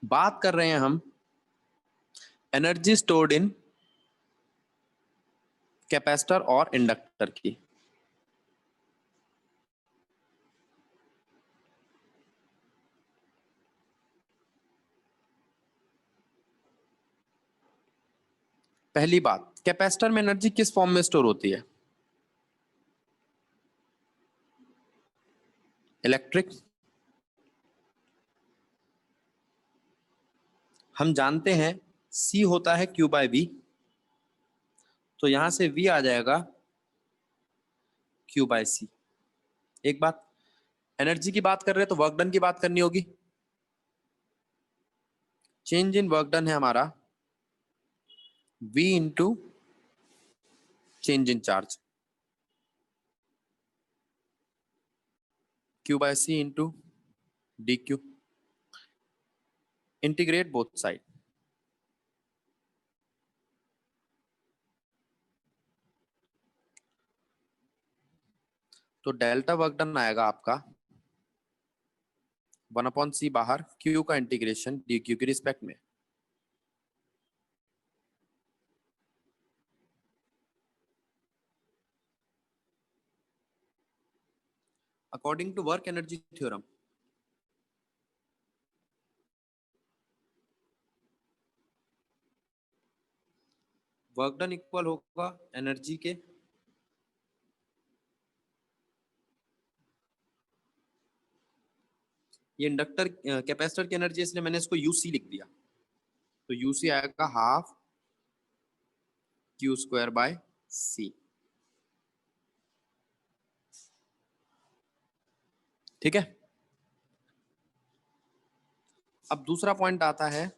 बात कर रहे हैं हम एनर्जी स्टोर्ड इन कैपेसिटर और इंडक्टर की। पहली बात, कैपेसिटर में एनर्जी किस फॉर्म में स्टोर होती है? इलेक्ट्रिक। हम जानते हैं C होता है Q बाय V, तो यहां से V आ जाएगा Q बाय C। एक बात, एनर्जी की बात कर रहे हैं तो वर्क डन की बात करनी होगी। चेंज इन वर्क डन है हमारा V into change in charge, Q by C into DQ। Integrate both side, तो डेल्टा वर्क डन आएगा आपका 1/C बाहर, Q का इंटीग्रेशन DQ के रिस्पेक्ट में। According to work energy theorem, work done equal होगा एनर्जी के ये इंडक्टर कैपेसिटर की एनर्जी, इसलिए मैंने इसको यूसी लिख दिया, तो यूसी आएगा हाफ Q² बाय C। ठीक है। अब दूसरा पॉइंट आता है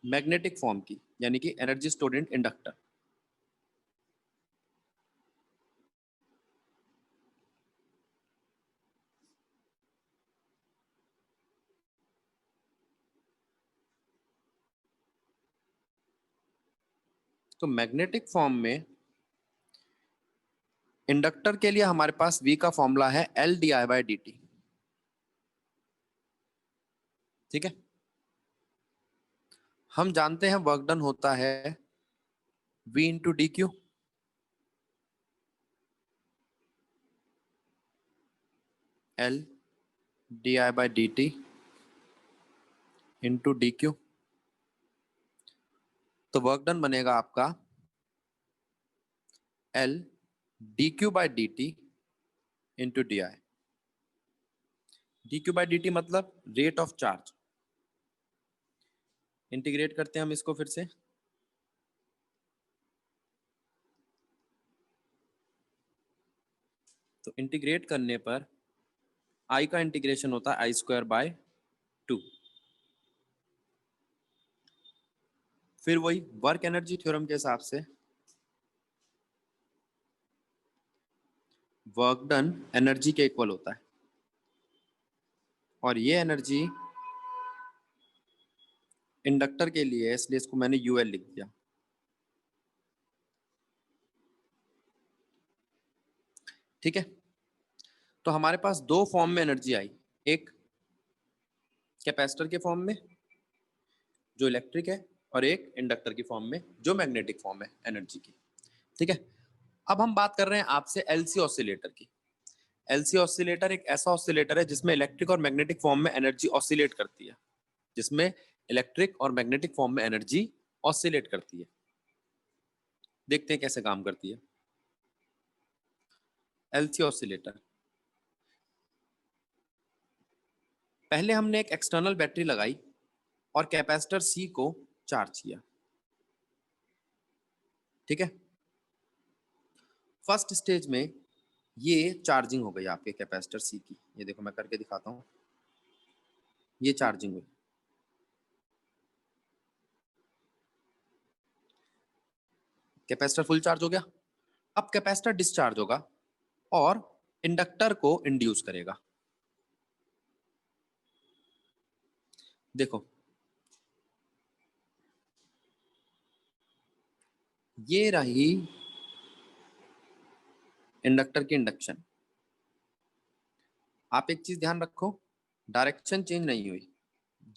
मैग्नेटिक फॉर्म की, यानी कि एनर्जी स्टोर्ड इन इंडक्टर। तो मैग्नेटिक फॉर्म में इंडक्टर के लिए हमारे पास V का फॉर्मूला है LdI/dt। ठीक है। हम जानते हैं वर्क डन होता है V into DQ, LdI/dt into DQ। तो वर्क डन बनेगा आपका L dQ/dt into DI। dQ/dt मतलब रेट ऑफ चार्ज। इंटीग्रेट करते हैं हम इसको फिर से, तो इंटीग्रेट करने पर I का इंटीग्रेशन होता है I²/2। फिर वही वर्क एनर्जी थ्योरम के हिसाब से वर्क डन एनर्जी के इक्वल होता है, और ये एनर्जी इंडक्टर के लिए है, इसलिए इसको मैंने UL लिख दिया। ठीक है। तो हमारे पास दो फॉर्म में एनर्जी आई, एक कैपेसिटर के फॉर्म में जो इलेक्ट्रिक है, और एक इंडक्टर की फॉर्म में जो मैग्नेटिक फॉर्म है एनर्जी की। ठीक है। अब हम बात कर रहे हैं आपसे LC ऑसिलेटर की। LC ऑसिलेटर एक ऐसा ऑसिलेटर है जिसमें इलेक्ट्रिक और मैग्नेटिक फॉर्म में एनर्जी ऑसिलेट करती है, जिसमें इलेक्ट्रिक और मैग्नेटिक फॉर्म में एनर्जी ऑसिलेट करती है। देखते हैं कैसे काम करती है LC ऑसिलेटर। पहले हमने एक एक्सटर्नल बैटरी लगाई और कैपेसिटर C को चार्ज किया। ठीक है। फर्स्ट स्टेज में ये चार्जिंग हो गई आपके कैपेसिटर C की, ये देखो मैं करके दिखाता हूं, ये चार्जिंग हुई। कैपेसिटर फुल चार्ज हो गया। अब कैपेसिटर डिस्चार्ज होगा और इंडक्टर को इंड्यूस करेगा। देखो ये रही इंडक्टर की इंडक्शन। आप एक चीज ध्यान रखो, डायरेक्शन चेंज नहीं हुई।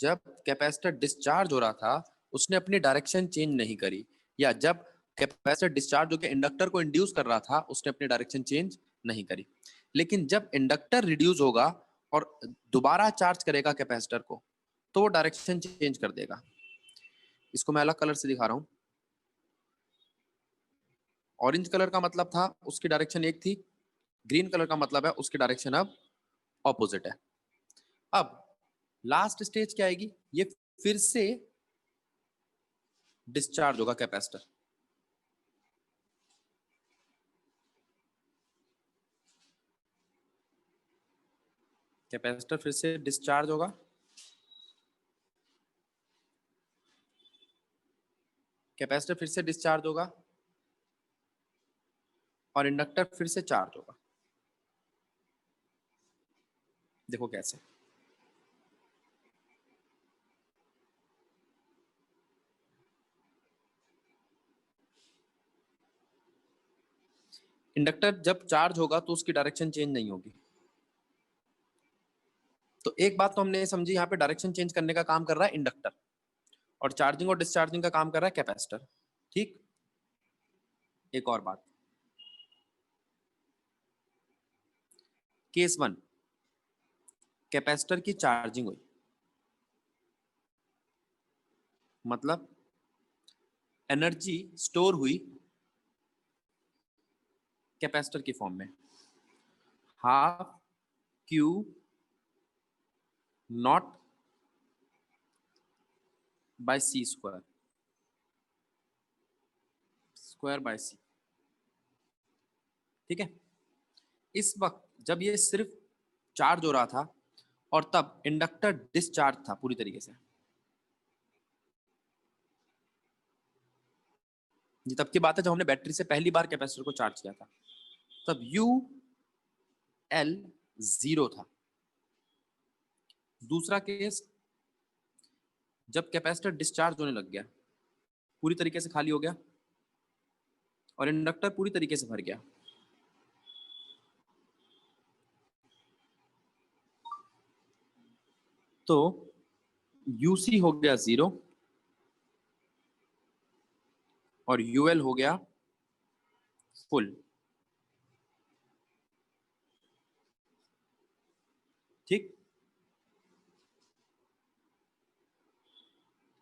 जब कैपेसिटर डिस्चार्ज हो रहा था उसने अपनी डायरेक्शन चेंज नहीं करी, या जब कैपेसिटर डिस्चार्ज होकर इंडक्टर को इंड्यूस कर रहा था उसने अपनी डायरेक्शन चेंज नहीं करी। लेकिन जब इंडक्टर रिड्यूस होगा और दोबारा चार्ज करेगा कैपेसिटर को तो वो डायरेक्शन चेंज कर देगा। इसको मैं अलग कलर से दिखा रहा हूं। ऑरेंज कलर का मतलब था उसकी डायरेक्शन एक थी, ग्रीन कलर का मतलब है उसकी डायरेक्शन अब ऑपोजिट है। अब लास्ट स्टेज क्या आएगी, ये फिर से डिस्चार्ज होगा कैपेसिटर। कैपेसिटर फिर से डिस्चार्ज होगा, कैपेसिटर फिर से डिस्चार्ज होगा और इंडक्टर फिर से चार्ज होगा। देखो कैसे। इंडक्टर जब चार्ज होगा तो उसकी डायरेक्शन चेंज नहीं होगी। तो एक बात तो हमने समझी, यहाँ पे डायरेक्शन चेंज करने का काम कर रहा है इंडक्टर और चार्जिंग और डिस्चार्जिंग का काम कर रहा है कैपेसिटर। ठीक। एक और बात, केस 1 कैपेसिटर की चार्जिंग हुई, मतलब एनर्जी स्टोर हुई कैपेसिटर की फॉर्म में, half Q naught by C square, square by C. ठीक है। इस वक्त जब ये सिर्फ चार्ज हो रहा था और तब इंडक्टर डिस्चार्ज था पूरी तरीके से, ये तब की बात है जब हमने बैटरी से पहली बार कैपेसिटर को चार्ज किया था, तब यू एल 0 था। दूसरा केस, जब कैपेसिटर डिस्चार्ज होने लग गया, पूरी तरीके से खाली हो गया और इंडक्टर पूरी तरीके से भर गया, तो यूसी हो गया 0 और यूएल हो गया फुल। ठीक।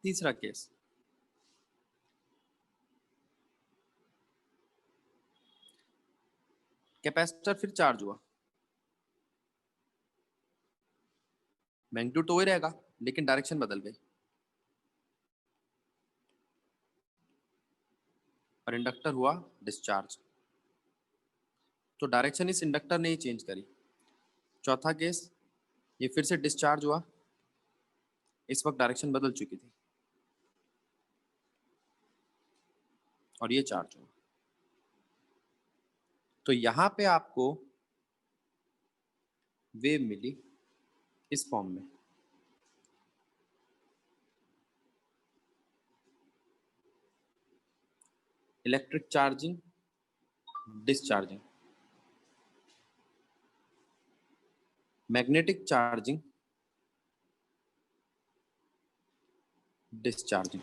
तीसरा केस, कैपेसिटर फिर चार्ज हुआ, मैग्नीट्यूड तो वही रहेगा लेकिन डायरेक्शन बदल गई और इंडक्टर हुआ डिस्चार्ज, तो डायरेक्शन इस इंडक्टर ने ही चेंज करी। चौथा केस, ये फिर से डिस्चार्ज हुआ, इस वक्त डायरेक्शन बदल चुकी थी और ये चार्ज हुआ। तो यहां पे आपको वेव मिली इस फॉर्म में, electric charging discharging, magnetic charging discharging.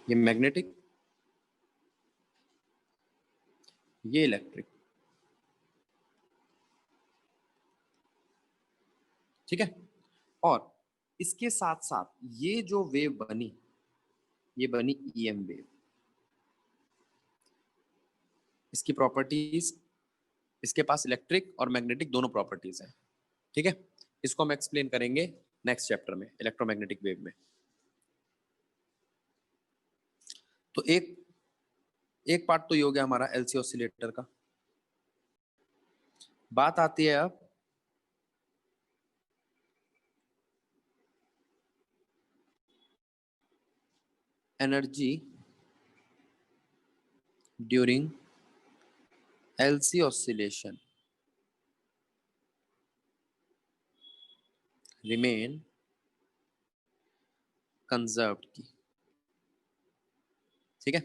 ये मैग्नेटिक, ये इलेक्ट्रिक। ठीक है। और इसके साथ साथ ये जो वेव बनी, ये बनी ईएम वेव। इसकी प्रॉपर्टीज, इसके पास इलेक्ट्रिक और मैग्नेटिक दोनों प्रॉपर्टीज हैं। ठीक है। इसको हम एक्सप्लेन करेंगे नेक्स्ट चैप्टर में, इलेक्ट्रोमैग्नेटिक वेव में। तो एक एक पार्ट तो ये हो गया हमारा एलसी ऑसिलेटर का। बात आती है अब energy during LC oscillation remain conserved की। ठीक है।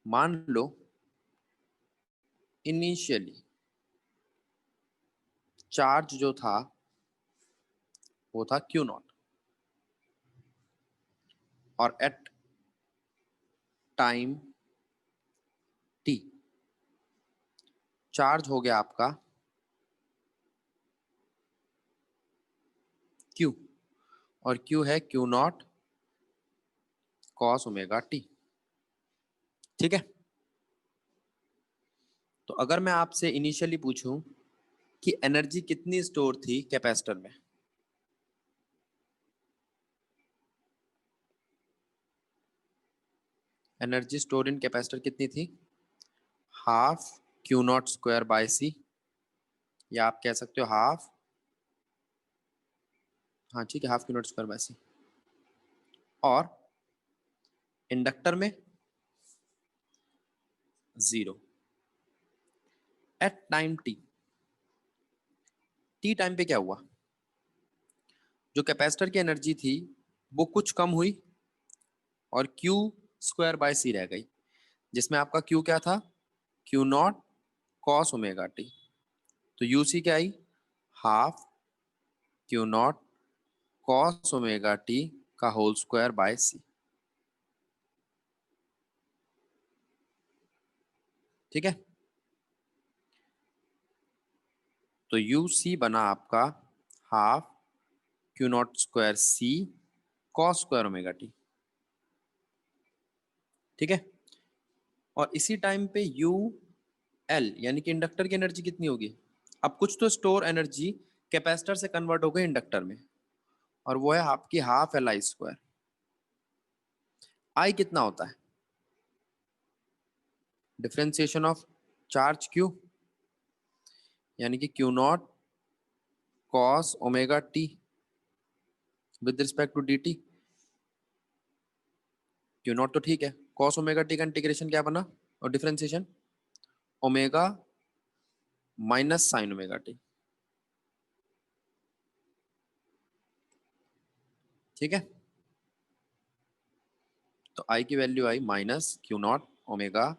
मान लो इनिशियली चार्ज जो था वो था क्यू नॉट। और एट टाइम टी चार्ज हो गया आपका क्यू, और क्यू है Q naught cos omega T. ठीक है, तो अगर मैं आपसे इनिशियली पूछूं कि एनर्जी कितनी स्टोर थी कैपेसिटर में, एनर्जी स्टोर इन कैपेसिटर कितनी थी? Half Q naught square by C, या आप कह सकते हो हाफ, हाँ ठीक है, half Q naught square by C. और इंडक्टर में 0। At time T, T time पे क्या हुआ? जो कैपेसिटर की एनर्जी थी वो कुछ कम हुई और क्यू स्क्वायर बाय सी रह गई, जिसमें आपका क्यू क्या था? Q naught cos omega T. तो यू सी क्या आई? Half Q naught cos omega T का होल स्क्वायर बाय सी। ठीक है, तो यू सी बना आपका half Q naught square C cos square omega T. ठीक है, और इसी टाइम पे यू एल यानी कि इंडक्टर की एनर्जी कितनी होगी? अब कुछ तो स्टोर एनर्जी कैपेसिटर से कन्वर्ट हो गई इंडक्टर में, और वो है आपकी half L I square. I कितना होता है? डिफरेंशिएशन ऑफ चार्ज क्यू, यानी कि Q naught cos omega t with respect to d t. Q naught तो ठीक है, कॉस ओमेगा टी का इंटीग्रेशन क्या बना और differentiation? Omega minus sine omega T. ठीक है, तो आई की value I minus Q not omega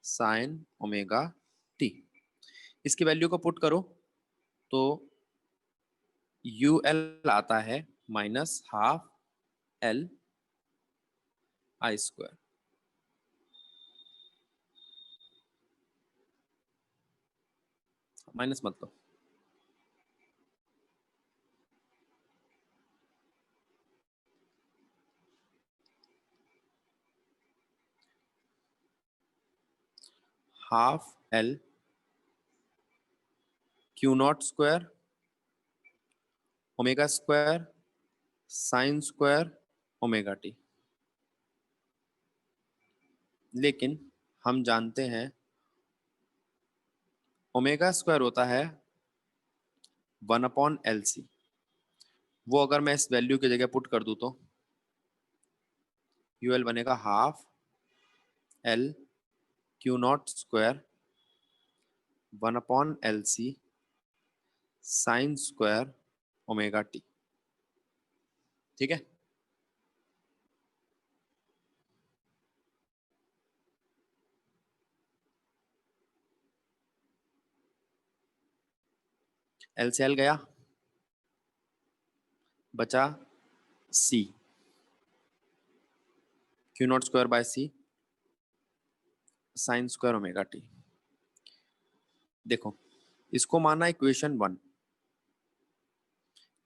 sine omega T. इसकी वैल्यू को पुट करो तो यू एल आता है minus half L I square. Minus मतलब half L Q naught square omega square sine square omega T. लेकिन हम जानते हैं ओमेगा स्क्वायर होता है 1/LC। वो अगर मैं इस वैल्यू की जगह पुट कर दूं तो यू एल बनेगा half L Q naught square 1/LC sine square omega T. ठीक है, एल से एल गया, बचा C, Q naught square by C sine square omega T. देखो, इसको माना इक्वेशन 1।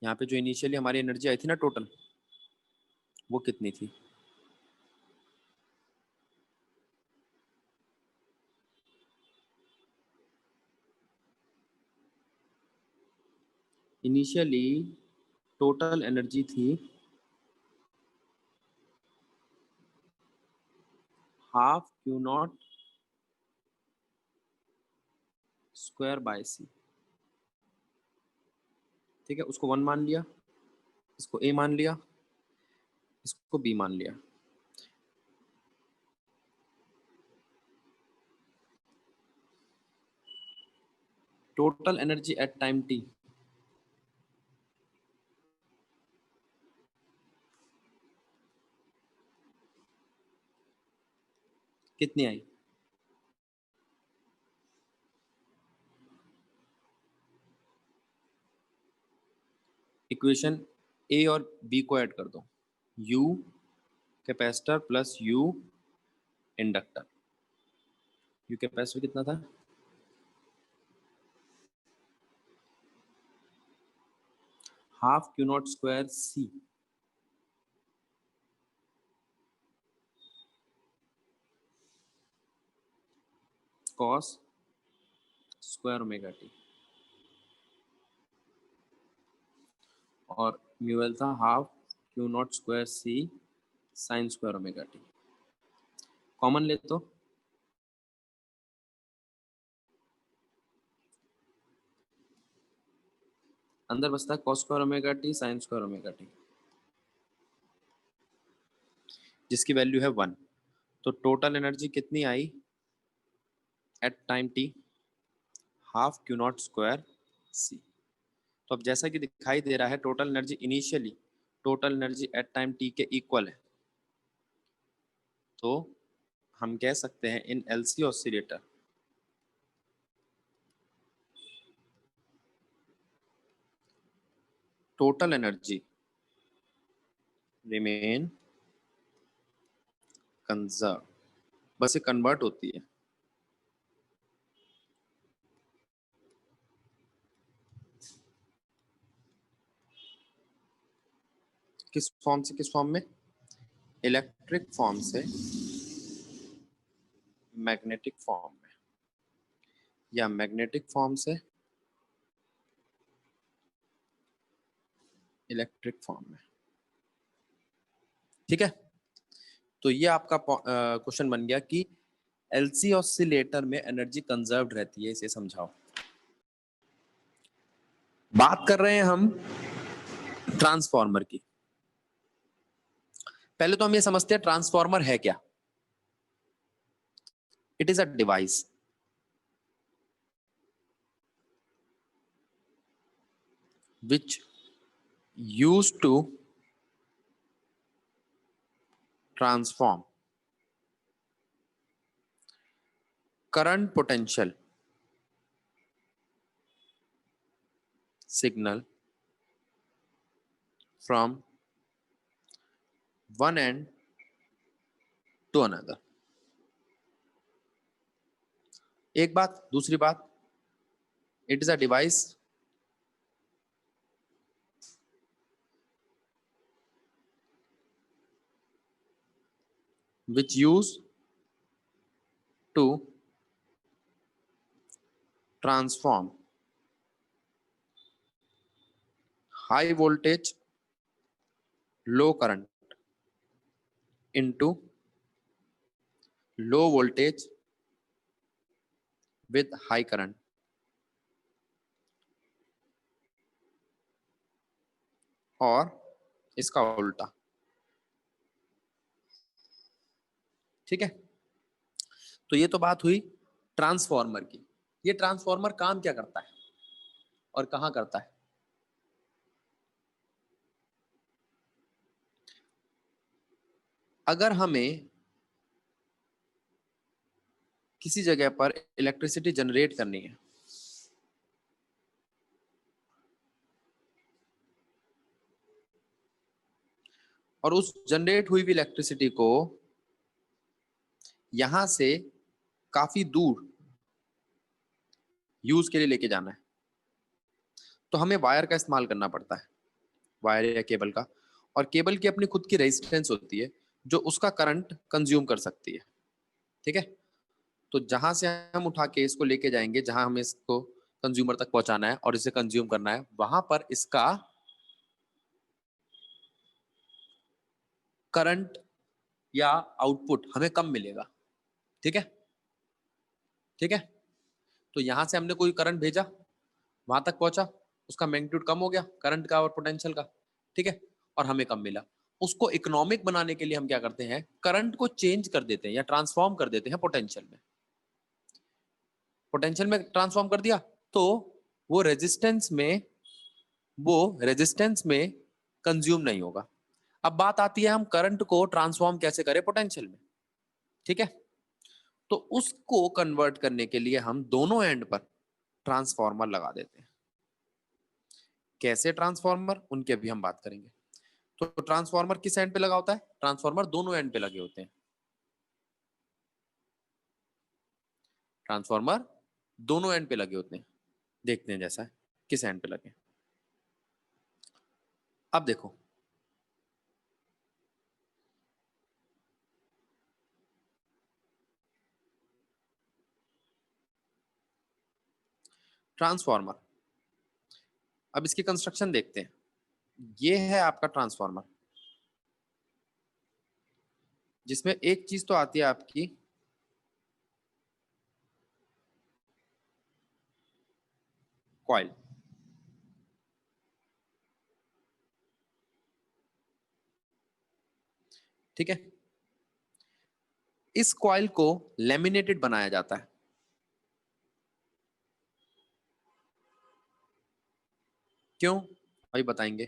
यहाँ पे जो इनिशियली हमारी एनर्जी आई थी ना टोटल, वो कितनी थी? इनिशियली टोटल एनर्जी थी half Q naught square by C. ठीक है, उसको 1 मान लिया, इसको ए मान लिया, इसको बी मान लिया। Total energy at time T कितनी आई? इक्वेशन ए और बी को ऐड कर दो, U capacitor plus U inductor. U capacitor कितना था, half Q naught square C cos square omega T, और म्यूएल था half Q naught square C sine square omega T. Common ले तो अंदर बचता है cos square omega T sine square omega T, जिसकी वैल्यू है 1। तो टोटल एनर्जी कितनी आई at time T, half Q naught square C. तो अब जैसा कि दिखाई दे रहा है total energy initially total energy at time T के इक्वल है। तो हम कह सकते हैं in LC oscillator total energy remain conserve, बस ये कन्वर्ट होती है किस फॉर्म से किस फॉर्म में, इलेक्ट्रिक फॉर्म से मैग्नेटिक फॉर्म में, या मैग्नेटिक फॉर्म से इलेक्ट्रिक फॉर्म में। ठीक है, तो ये आपका क्वेश्चन बन गया कि एलसी ऑसिलेटर में एनर्जी कंजर्व्ड रहती है, इसे समझाओ। बात कर रहे हैं हम ट्रांसफार्मर की। पहले तो हम ये समझते हैं ट्रांसफार्मर है क्या। It is a device which used to transform current potential signal from one end to another। एक बात, दूसरी बात, it is a device which used to transform high voltage low current into low voltage with high current, और इसका उल्टा। ठीक है, तो ये तो बात हुई ट्रांसफार्मर की। ये ट्रांसफार्मर काम क्या करता है और कहां करता है। अगर हमें किसी जगह पर इलेक्ट्रिसिटी जनरेट करनी है, और उस जनरेट हुई हुई इलेक्ट्रिसिटी को यहां से काफी दूर यूज के लिए लेके जाना है, तो हमें वायर का इस्तेमाल करना पड़ता है, वायर या केबल का। और केबल की अपनी खुद की रेजिस्टेंस होती है जो उसका करंट कंज्यूम कर सकती है। ठीक है, तो जहां से हम उठा के इसको लेके जाएंगे, जहां हमें इसको कंज्यूमर तक पहुंचाना है और इसे कंज्यूम करना है, वहां पर इसका करंट या आउटपुट हमें कम मिलेगा। ठीक है, ठीक है, तो यहां से हमने कोई करंट भेजा, वहां तक पहुंचा, उसका मैग्नीट्यूड कम हो गया करंट का और पोटेंशियल का। ठीक है, और हमें कम मिला। उसको इकोनॉमिक बनाने के लिए हम क्या करते हैं, करंट को चेंज कर देते हैं या ट्रांसफॉर्म कर देते हैं पोटेंशियल में। पोटेंशियल में ट्रांसफॉर्म कर दिया तो वो रेजिस्टेंस में कंज्यूम नहीं होगा। अब बात आती है हम करंट को ट्रांसफॉर्म कैसे करें पोटेंशियल में। ठीक है, तो उसको कन्वर्ट करने के लिए हम दोनों एंड पर ट्रांसफॉर्मर लगा देते हैं। कैसे ट्रांसफॉर्मर, उनकी अभी हम बात करेंगे। तो ट्रांसफॉर्मर किस एंड पे लगा होता है? ट्रांसफॉर्मर दोनों एंड पे लगे होते हैं। ट्रांसफॉर्मर दोनों एंड पे लगे होते हैं। देखते हैं जैसा किस एंड पे लगे। अब देखो, ट्रांसफॉर्मर, अब इसकी कंस्ट्रक्शन देखते हैं। ये है आपका ट्रांसफॉर्मर, जिसमें एक चीज तो आती है आपकी कॉइल। ठीक है, इस कॉइल को लेमिनेटेड बनाया जाता है। क्यों, अभी बताएंगे।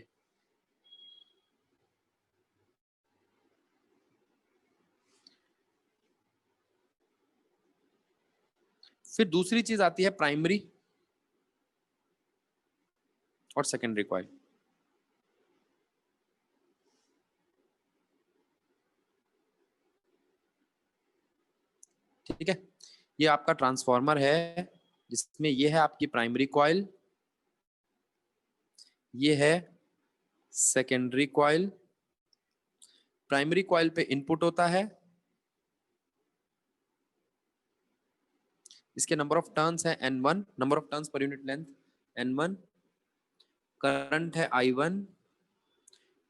फिर दूसरी चीज आती है प्राइमरी और सेकेंडरी कॉइल। ठीक है, ये आपका ट्रांसफॉर्मर है, जिसमें ये है आपकी प्राइमरी कॉइल, ये है सेकेंडरी कॉइल। प्राइमरी कॉइल पे इनपुट होता है, इसके नंबर ऑफ टर्न्स है N1, number of turns per unit length N1, current है I1,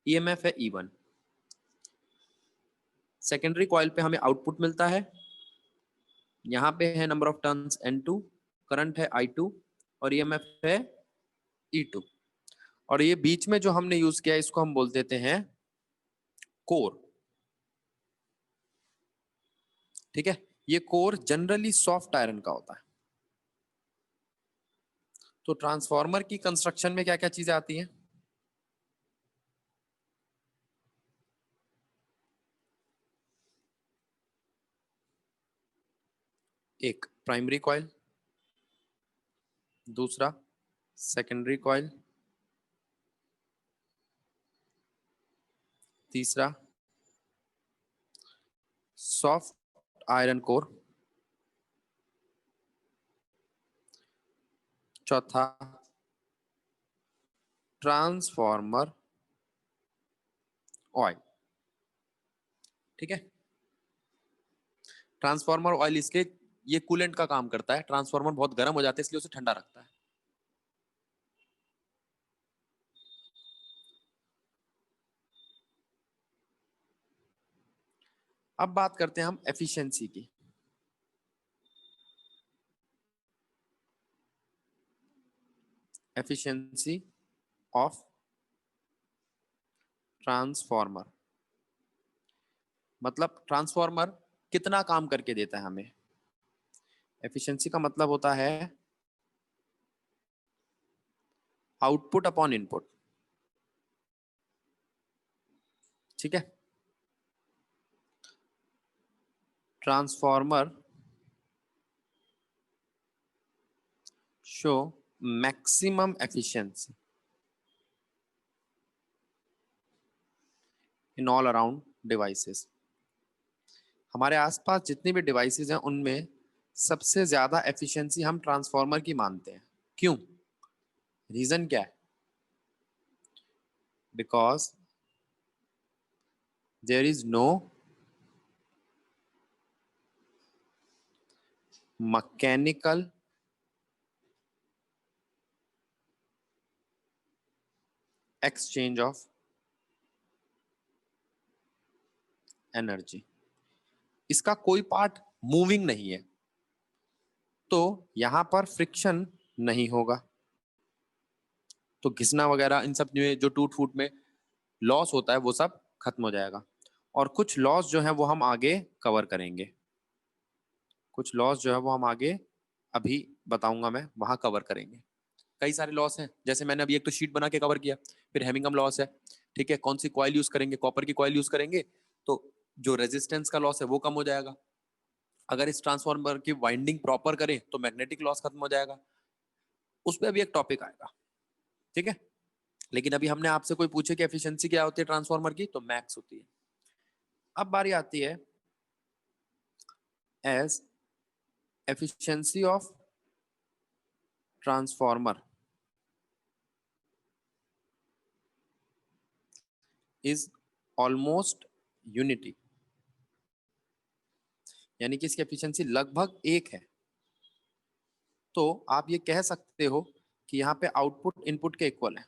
EMF है E1। सेकेंडरी कॉइल पे हमें आउटपुट मिलता है, यहाँ पे है number of turns N2, current है I2 और EMF है E2। और ये बीच में जो हमने यूज किया इसको हम बोल देते हैं कोर। ठीक है, ये कोर जनरली सॉफ्ट आयरन का होता है। तो ट्रांसफॉर्मर की कंस्ट्रक्शन में क्या क्या चीजें आती हैं? एक प्राइमरी कॉइल, दूसरा सेकेंडरी कॉइल, तीसरा सॉफ्ट आयरन कोर, चौथा ट्रांसफॉर्मर ऑयल। ठीक है, ट्रांसफॉर्मर ऑयल इसके ये कूलेंट का काम करता है। ट्रांसफॉर्मर बहुत गर्म हो जाता है इसलिए उसे ठंडा रखता है। अब बात करते हैं हम एफिशिएंसी की। एफिशिएंसी ऑफ ट्रांसफॉर्मर, मतलब ट्रांसफॉर्मर कितना काम करके देता है हमें। एफिशिएंसी का मतलब होता है आउटपुट अपॉन इनपुट। ठीक है, transformer show maximum efficiency in all around devices. हमारे आसपास जितनी भी डिवाइसेस हैं उनमें सबसे ज्यादा एफिशिएंसी हम ट्रांसफॉर्मर की मानते हैं। क्यों, रीजन क्या है? Because there is no mechanical exchange of energy. इसका कोई पार्ट मूविंग नहीं है, तो यहां पर फ्रिक्शन नहीं होगा, तो घिसना वगैरह इन सब में जो टूट फूट में लॉस होता है वो सब खत्म हो जाएगा। और कुछ लॉस जो है वो हम आगे कवर करेंगे। कुछ लॉस जो है वो हम आगे अभी बताऊंगा, मैं वहां कवर करेंगे। कई सारे लॉस हैं, जैसे मैंने अभी एक तो शीट बना के कवर किया। फिर हेमिंगम लॉस है। ठीक है, कौन सी कॉइल यूज करेंगे? कॉपर की कॉइल यूज करेंगे तो जो रेजिस्टेंस का लॉस है वो कम हो जाएगा। अगर इस ट्रांसफार्मर की वाइंडिंग प्रॉपर करें तो मैग्नेटिक लॉस खत्म हो जाएगा। उसमें अभी एक टॉपिक आएगा। ठीक है, लेकिन अभी हमने आपसे कोई पूछे कि एफिशिएंसी क्या होती है ट्रांसफार्मर की, तो मैक्स होती है। अब बारी आती है as efficiency of transformer is almost unity, यानी कि इसकी एफिशिएंसी लगभग एक है। तो आप ये कह सकते हो कि यहाँ पे आउटपुट इनपुट के इक्वल है।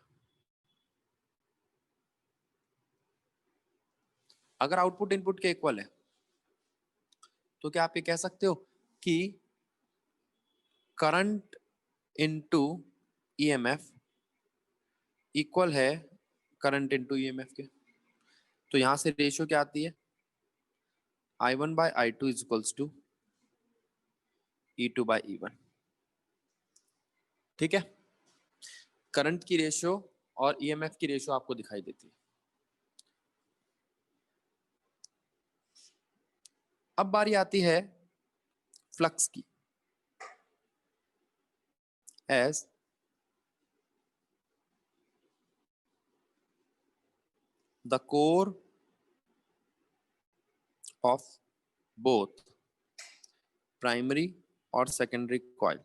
अगर आउटपुट इनपुट के इक्वल है तो क्या आप ये कह सकते हो कि करंट इनटू ईएमएफ इक्वल है करंट इनटू ईएमएफ के। तो यहां से रेशियो क्या आती है, I1 by I2 is equals to E2 by E1। ठीक है, करंट की रेशियो और ईएमएफ की रेशियो आपको दिखाई देती है। अब बारी आती है फ्लक्स की। As the core of both primary और सेकेंडरी कॉइल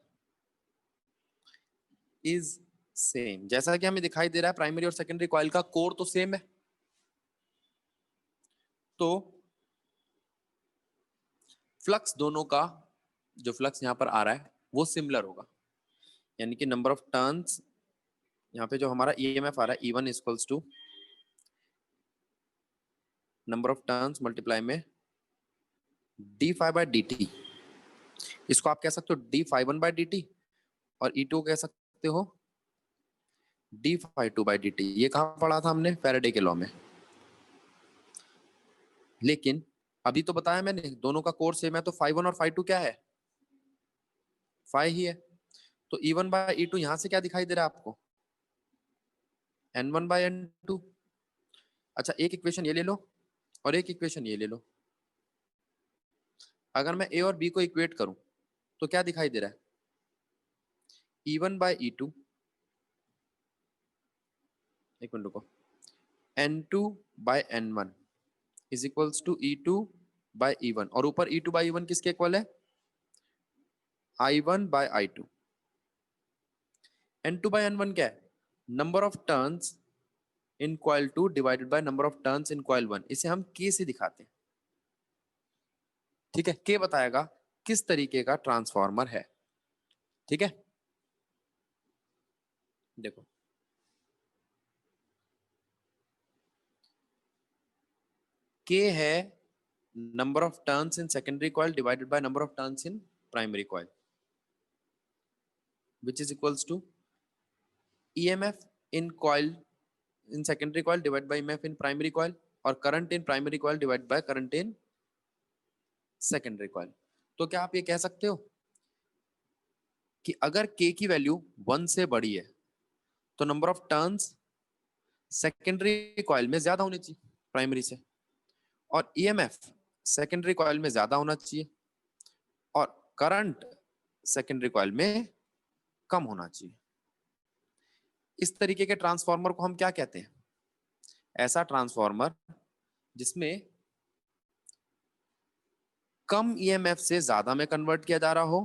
इज सेम, जैसा कि हमें दिखाई दे रहा है प्राइमरी और सेकेंडरी कॉइल का कोर तो सेम है, तो फ्लक्स दोनों का जो फ्लक्स यहां पर आ रहा है वो सिमिलर होगा। यानी कि नंबर ऑफ टर्न्स, यहाँ पे जो हमारा ईएमएफ आ रहा है E1 equals to number of turns multiply में d∅dt। इसको आप कह सकते हो d∅1/dt और E2 कह सकते हो d∅2/dt। ये कहां पढ़ा था हमने, फैराडे के लॉ में। लेकिन अभी तो बताया मैंने दोनों का कोर सेम है, तो φ1 और φ2 क्या है, फाइ ही है। तो E1/E2 यहां से क्या दिखाई दे रहा है आपको, N1/N2। अच्छा, एक इक्वेशन ये ले लो और एक इक्वेशन ये ले लो। अगर मैं ए और बी को इक्वेट करूं तो क्या दिखाई दे रहा है, E1/E2, एक मिनट रुको, N2/N1 is equals to E2/E1, और ऊपर E2/E1 किसके इक्वल है, I1/I2। N2/N1 क्या है, number of turns in coil 2 divided by number of turns in coil 1। इसे हम के से दिखाते हैं। ठीक है, के बताएगा किस तरीके का ट्रांसफार्मर है। ठीक है, देखो के है number of turns in secondary coil divided by number of turns in primary coil, which is equals to EMF in coil in secondary coil divided by EMF in primary coil, और current in primary coil divided by current in secondary coil। तो क्या आप ये कह सकते हो कि अगर K की वैल्यू 1 से बड़ी है तो number of turns secondary coil में ज्यादा होनी चाहिए प्राइमरी से, और EMF सेकेंडरी कॉइल में ज्यादा होना चाहिए, और करंट सेकेंडरी कॉइल में कम होना चाहिए। इस तरीके के ट्रांसफार्मर को हम क्या कहते हैं, ऐसा ट्रांसफार्मर जिसमें कम ईएमएफ से ज्यादा में कन्वर्ट किया जा रहा हो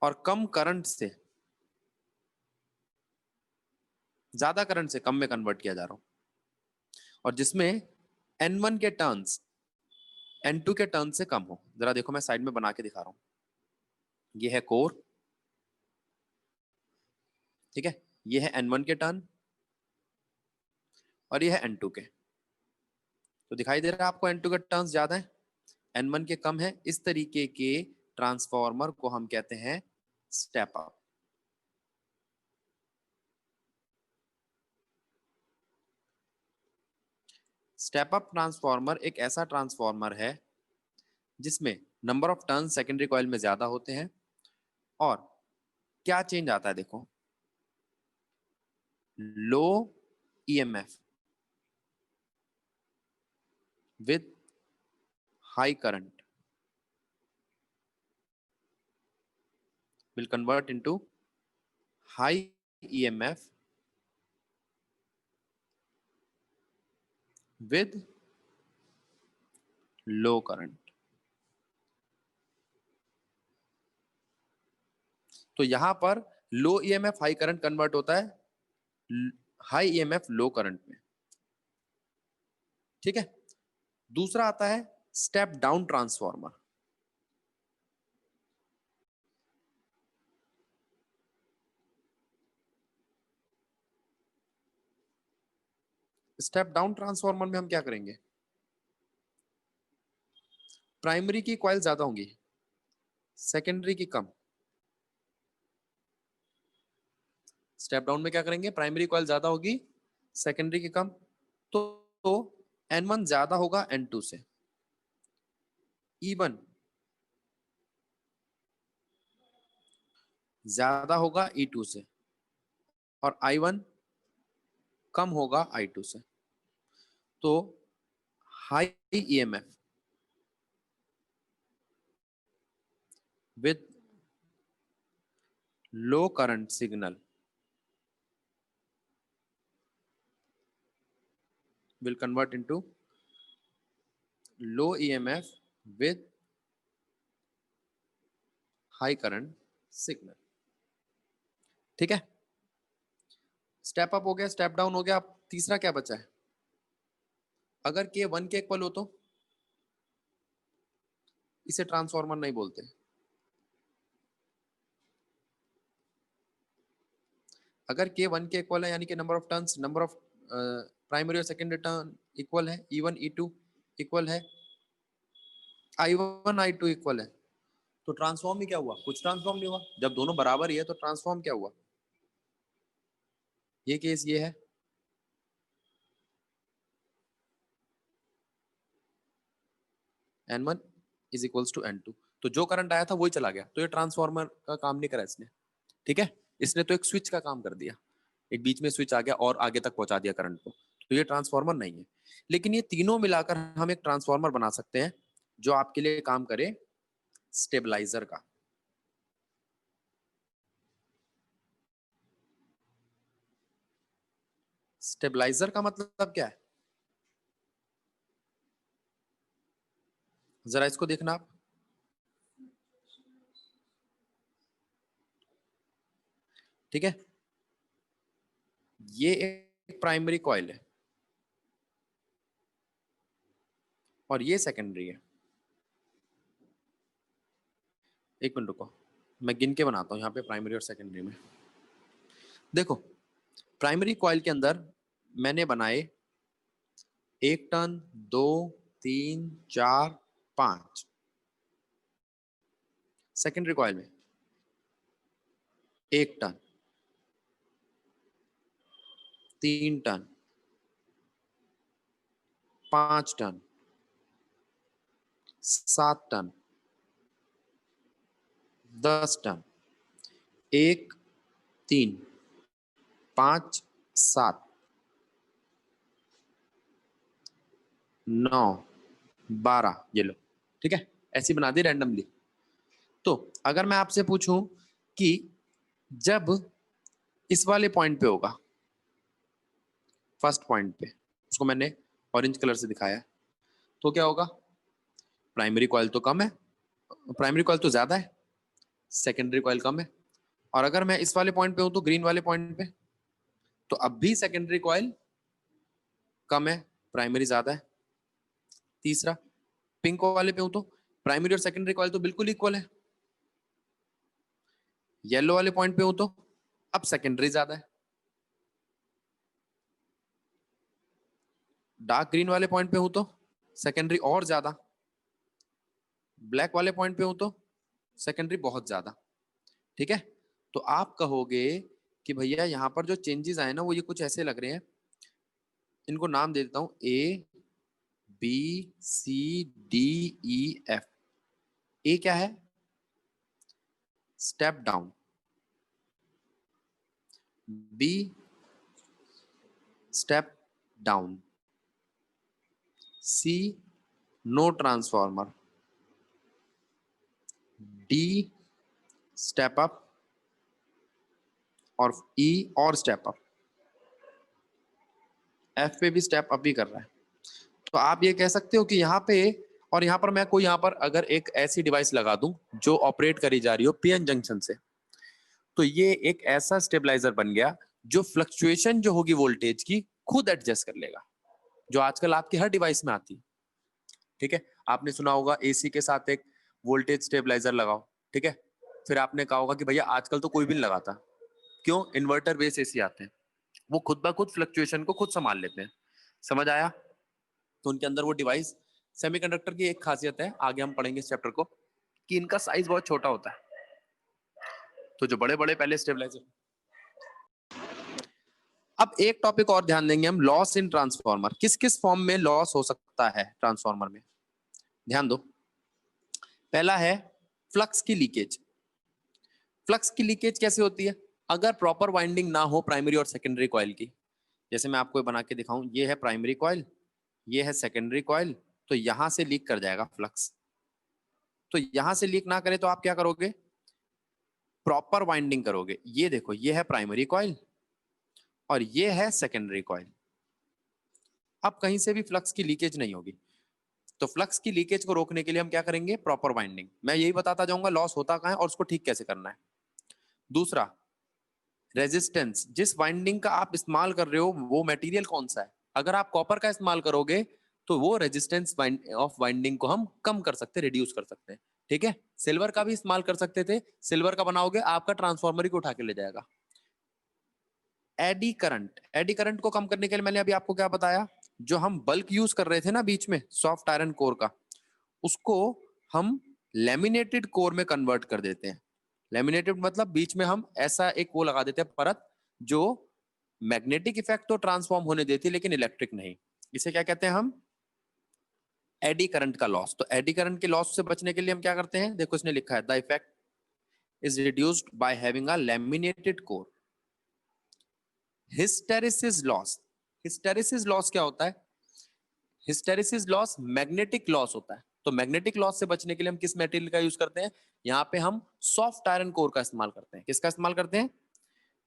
और कम करंट से ज्यादा करंट से कम में कन्वर्ट किया जा रहा हो, और जिसमें N1 के टर्न्स N2 के टर्न से कम हो। जरा देखो, मैं साइड में बना के दिखा रहा हूं, ये है कोर, ठीक है, ये है N1 के टर्न और ये है N2 के। तो दिखाई दे रहा है आपको N2 के टर्न्स ज्यादा है, N1 के कम है। इस तरीके के ट्रांसफार्मर को हम कहते हैं step up. Step up transformer एक ऐसा ट्रांसफार्मर है जिसमें number of turn secondary coil में ज्यादा होते हैं, और क्या चेंज आता है देखो, low EMF with high current will convert into high EMF with low current। तो यहां पर लो ईएमएफ हाई करंट कन्वर्ट होता है हाई ईएमएफ लो करंट में। ठीक है। दूसरा आता है step down transformer. Step down transformer में हम क्या करेंगे, प्राइमरी की कॉइल ज्यादा होंगी, सेकेंडरी की कम। स्टेप डाउन में क्या करेंगे, प्राइमरी कॉइल ज्यादा होगी, सेकेंडरी की कम। तो N1 ज्यादा होगा N2 से, E1 ज्यादा होगा E2 से, और I1 कम होगा I2 से। तो high EMF with low current signal will convert into low EMF with high current signal। ठीक है। स्टेप अप हो गया, स्टेप डाउन हो गया। अब तीसरा क्या बचा है, अगर के 1 के इक्वल हो तो इसे ट्रांसफॉर्मर नहीं बोलते। अगर के 1 के इक्वल है यानी कि number of turns, number of primary और सेकेंडरी टर्न इक्वल है, E1 E2 इक्वल है, I1 I2 इक्वल है, तो ट्रांसफॉर्म ही क्या हुआ, कुछ ट्रांसफॉर्म नहीं हुआ। जब दोनों बराबर ही है तो ट्रांसफॉर्म क्या हुआ, ये केस ये है। N1 is equals to N2, तो जो करंट आया था वही चला गया, तो ये ट्रांसफॉर्मर का काम नहीं करा इसने। ठीक है। इसने तो एक स्विच का काम कर दिया, एक बीच में स्विच आ गया और आगे तक पहुंचा दिया करंट को, तो ये ट्रांसफॉर्मर नहीं है। लेकिन ये तीनों मिलाकर हम एक ट्रांसफॉर्मर बना सकते हैं जो आपके लिए काम करे स्टेबलाइजर का। स्टेबलाइजर का मतलब क्या है, जरा इसको देखना आप। ठीक है, ये एक प्राइमरी कॉइल है और ये सेकेंडरी है। एक मिनट रुको, मैं गिन के बनाता हूं यहाँ पे प्राइमरी और सेकेंडरी में। देखो, प्राइमरी कॉइल के अंदर मैंने बनाए 1 टर्न, 2, 3, 4, 5। सेकेंडरी कॉइल में 1 turn, 3 turn, 5 turn, 7 turn, 10 turn, 1, 3, 5, 7, 9, 12, ये लो। ठीक है, ऐसी बना दी रैंडमली। तो अगर मैं आपसे पूछूं कि जब इस वाले पॉइंट पे होगा, फर्स्ट पॉइंट पे, उसको मैंने ऑरेंज कलर से दिखाया है, तो क्या होगा, प्राइमरी कॉइल तो कम है, प्राइमरी कॉइल तो ज्यादा है, सेकेंडरी कॉइल कम है। और अगर मैं इस वाले पॉइंट पे हूं तो ग्रीन वाले पॉइंट पे, तो अब भी सेकेंडरी कॉइल कम है, प्राइमरी ज्यादा है। तीसरा, पिंक वाले पे हूं तो प्राइमरी और सेकेंडरी कॉइल तो बिल्कुल इक्वल है। येलो वाले पॉइंट पे हूं तो अब सेकेंडरी ज्यादा है। डार्क ग्रीन वाले पॉइंट पे हूं तो सेकेंडरी और ज्यादा। ब्लैक वाले पॉइंट पे हूं तो सेकेंडरी बहुत ज्यादा। ठीक है। तो आप कहोगे कि भैया यहाँ पर जो चेंजेस आए ना वो ये कुछ ऐसे लग रहे हैं, इनको नाम दे देता हूं, A B C D E F। A क्या है, step down, B step down, C no transformer, D step up, और ई और स्टेप अप। एफ पे भी स्टेप अप ही कर रहा है। तो आप ये कह सकते हो कि यहाँ पे और यहाँ पर मैं कोई यहाँ पर अगर एक ऐसी डिवाइस लगा दूं जो ऑपरेट करी जा रही हो पीएन जंक्शन से, तो ये एक ऐसा स्टेबलाइजर बन गया जो फ्लक्चुएशन जो होगी वोल्टेज की खुद एडजस्ट कर लेगा, जो आजकल आपकी हर डिवाइस में आती है। ठीक है, आपने सुना होगा एसी के साथ एक वोल्टेज स्टेबलाइजर लगाओ। ठीक है, फिर आपने कहा होगा कि भैया आजकल तो कोई भी नहीं लगाता, क्यों? इन्वर्टर बेस एसी आते हैं, वो खुद ब खुद फ्लक्चुएशन को खुद संभाल लेते हैं। समझ आया? तो उनके अंदर वो डिवाइस, सेमीकंडक्टर की एक खासियत है, आगे हम पढ़ेंगे इस चैप्टर को, कि इनका साइज बहुत छोटा होता है। तो जो बड़े बड़े पहले स्टेबलाइजर। अब एक टॉपिक और ध्यान देंगे हम, लॉस इन ट्रांसफार्मर। किस किस फॉर्म में लॉस हो सकता है ट्रांसफार्मर में, ध्यान दो। पहला है फ्लक्स की लीकेज। फ्लक्स की लीकेज कैसे होती है? अगर प्रॉपर वाइंडिंग ना हो प्राइमरी और सेकेंडरी कॉइल की। जैसे मैं आपको बना के दिखाऊं, ये है प्राइमरी कॉइल, ये है सेकेंडरी कॉइल, तो यहां से लीक कर जाएगा फ्लक्स। तो यहां से लीक ना करे तो आप क्या करोगे? प्रॉपर वाइंडिंग करोगे। ये देखो, ये है प्राइमरी कॉइल और ये है सेकेंडरी कॉइल। अब कहीं से भी फ्लक्स की लीकेज नहीं होगी। तो फ्लक्स की लीकेज को रोकने के लिए हम क्या करेंगे? Proper winding. मैं यही बताता जाऊंगा लॉस होता कहां है और उसको ठीक कैसे करना है। दूसरा, रेजिस्टेंस। जिस वाइंडिंग का आप इस्तेमाल कर रहे हो वो मटेरियल कौन सा है? अगर आप कॉपर का इस्तेमाल करोगे तो वो रेजिस्टेंस ऑफ वाइंडिंग को हम कम कर सकते हैं, रिड्यूस कर सकते हैं। ठीक है, सिल्वर का भी इस्तेमाल कर सकते थे, सिल्वर का बनाओगे आपका ट्रांसफार्मर ही को उठा के ले जाएगा। Eddy current. एडी करंट को कम करने के लिए मैंने अभी आपको क्या बताया, जो हम बल्क यूज कर रहे थे ना बीच में सॉफ्ट आयरन कोर का, उसको हम लेमिनेटेड कोर में कन्वर्ट कर देते हैं। लेमिनेटेड मतलब बीच में हम ऐसा एक वो लगा देते हैं परत, जो मैग्नेटिक इफेक्ट तो ट्रांसफॉर्म होने देती है लेकिन इलेक्ट्रिक नहीं। इसे क्या कहते हैं हम? एडी करंट का लॉस। तो एडी करंट के लॉस से बचने के लिए हम क्या करते हैं? देखो इसने लिखा है, the effect is reduced by having a laminated core. Hysteresis loss. Hysteresis loss क्या होता है? हिस्टेरिसिस लॉस मैग्नेटिक लॉस होता है। तो मैग्नेटिक लॉस से बचने के लिए हम किस मटेरियल का यूज करते हैं? यहाँ पे हम सॉफ्ट आयरन कोर का इस्तेमाल करते हैं। किसका इस्तेमाल करते हैं?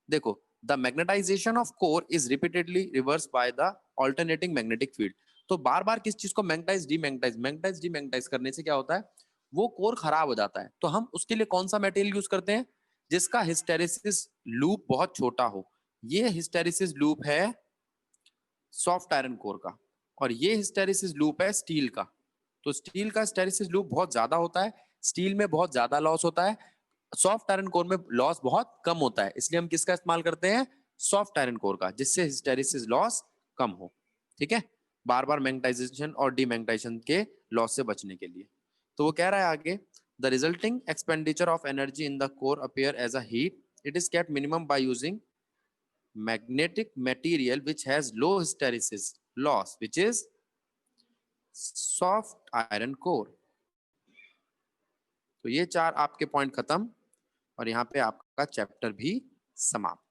देखो, the magnetization of core is repeatedly reverse by the alternating magnetic field. तो बार बार किस चीज को मैग्नेटाइज डीमैग्नेटाइज करने से क्या होता है? वो कोर खराब हो जाता है। तो हम उसके लिए कौन सा मटेरियल यूज करते हैं? जिसका हिस्टेरिसिस लूप बहुत छोटा हो। ये हिस्टेरिसिस लूप है सॉफ्ट आयरन कोर का, और ये हिस्टेरिसिस लूप है स्टील का। तो स्टील का हिस्टेरिसिस लूप बहुत ज्यादा होता है, स्टील में बहुत ज्यादा लॉस होता है, सॉफ्ट आयरन कोर में लॉस बहुत कम होता है। इसलिए हम किसका इस्तेमाल करते हैं? सॉफ्ट आयरन कोर का, जिससे हिस्टेरिसिस लॉस कम हो। ठीक है, बार बार मैग्नेटाइजेशन और डीमैग्नेटाइजेशन के लॉस से बचने के लिए। तो वो कह रहा है आगे, the resulting expenditure of energy in the core appear as a heat, it is kept minimum by using magnetic material which has low hysteresis loss, which is soft iron core। तो ये चार आपके पॉइंट खत्म और यहाँ पे आपका chapter भी समाप्त।